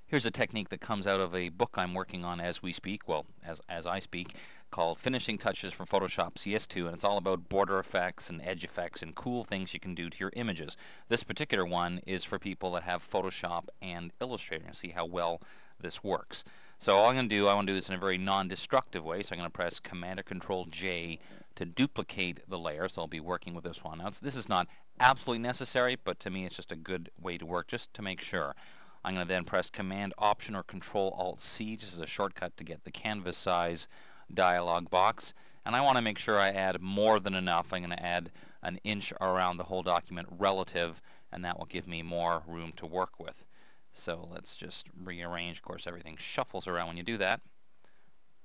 Here's a technique that comes out of a book I'm working on as we speak, well, as I speak, called Finishing Touches for Photoshop CS2, and it's all about border effects and edge effects and cool things you can do to your images. This particular one is for people that have Photoshop and Illustrator, and see how well this works. So all I'm going to do, I want to do this in a very non-destructive way, so I'm going to press Command or Control J to duplicate the layer, so I'll be working with this one. Now, this is not absolutely necessary, but to me it's just a good way to work, just to make sure. I'm going to then press Command Option or Control Alt C just as a shortcut to get the canvas size dialog box, and I want to make sure I add more than enough. I'm going to add an inch around the whole document relative, and that will give me more room to work with. So let's just rearrange. Of course, everything shuffles around when you do that.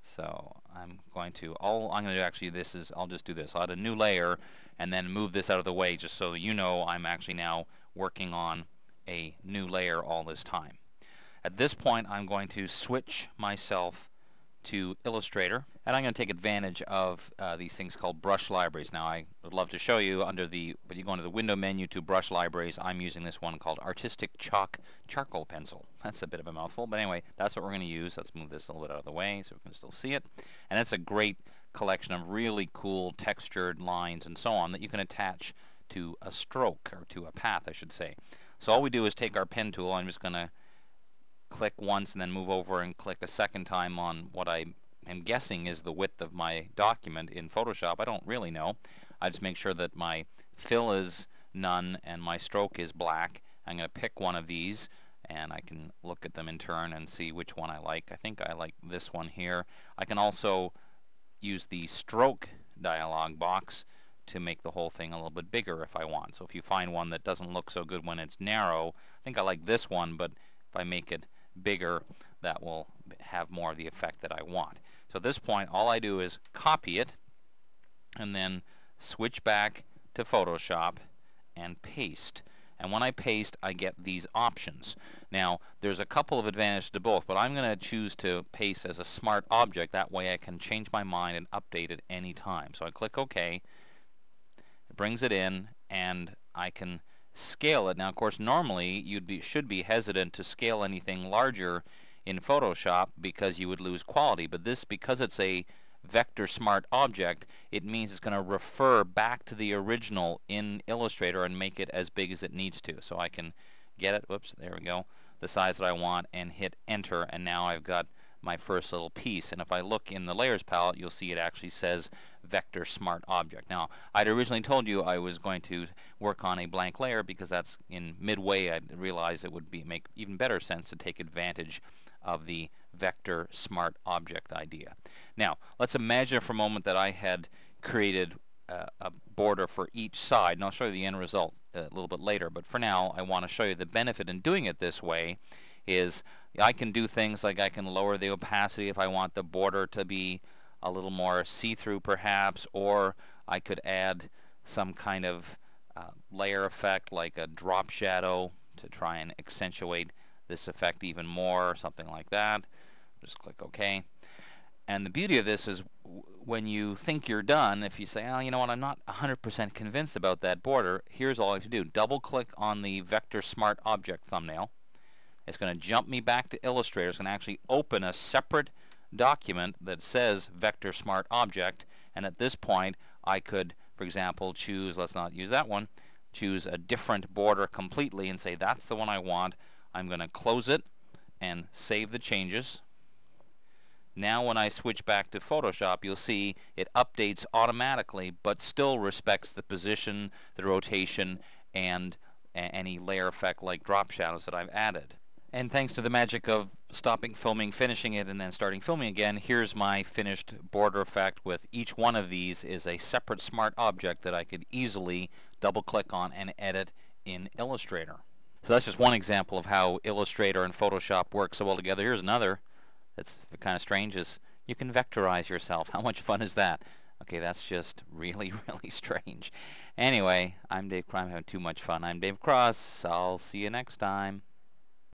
So all I'm going to do actually, I'll just do this. I'll add a new layer and then move this out of the way just so you know I'm actually now working on a new layer all this time. At this point, I'm going to switch myself to Illustrator, and I'm going to take advantage of these things called brush libraries. Now, I would love to show you but you go into the window menu to brush libraries. I'm using this one called Artistic Chalk Charcoal Pencil. That's a bit of a mouthful, but anyway, that's what we're going to use. Let's move this a little bit out of the way so we can still see it. And it's a great collection of really cool textured lines and so on that you can attach to a stroke, or to a path, I should say. So all we do is take our pen tool. I'm just going to click once and then move over and click a second time on what I am guessing is the width of my document in Photoshop. I don't really know. I just make sure that my fill is none and my stroke is black. I'm going to pick one of these, and I can look at them in turn and see which one I like. I think I like this one here. I can also use the stroke dialog box to make the whole thing a little bit bigger if I want. So if you find one that doesn't look so good when it's narrow, I think I like this one, but if I make it bigger, that will have more of the effect that I want. So at this point, all I do is copy it and then switch back to Photoshop and paste. And when I paste, I get these options. Now, there's a couple of advantages to both, but I'm going to choose to paste as a smart object. That way I can change my mind and update it any time. So I click OK. It brings it in, and I can scale it. Now, of course, normally you should be hesitant to scale anything larger in Photoshop because you would lose quality. But this, because it's a vector smart object, it means it's going to refer back to the original in Illustrator and make it as big as it needs to. So I can get it, whoops, there we go, the size that I want, and hit enter, and now I've got my first little piece. And if I look in the layers palette, you'll see it actually says vector smart object. Now, I'd originally told you I was going to work on a blank layer because that's in midway. I realized it would make even better sense to take advantage of the vector smart object idea. Now, let's imagine for a moment that I had created a border for each side, and I'll show you the end result a little bit later, but for now I want to show you the benefit in doing it this way is I can do things like I can lower the opacity if I want the border to be a little more see-through perhaps, or I could add some kind of layer effect like a drop shadow to try and accentuate this effect even more, or something like that. Just click OK. And the beauty of this is when you think you're done, if you say, oh, you know what, I'm not 100% convinced about that border, here's all I have to do. Double click on the Vector Smart Object thumbnail. It's going to jump me back to Illustrator. It's going to actually open a separate document that says Vector Smart Object, and at this point I could, for example, choose, let's not use that one, choose a different border completely and say that's the one I want. I'm going to close it and save the changes. Now when I switch back to Photoshop, you'll see it updates automatically but still respects the position, the rotation, and any layer effect like drop shadows that I've added. And thanks to the magic of stopping filming, finishing it, and then starting filming again, here's my finished border effect with each one of these is a separate smart object that I could easily double click on and edit in Illustrator. So that's just one example of how Illustrator and Photoshop work so well together. Here's another that's kind of strange, is you can vectorize yourself. How much fun is that? Okay, that's just really, really strange. Anyway, I'm Dave Cross. I'm having too much fun. I'm Dave Cross. I'll see you next time.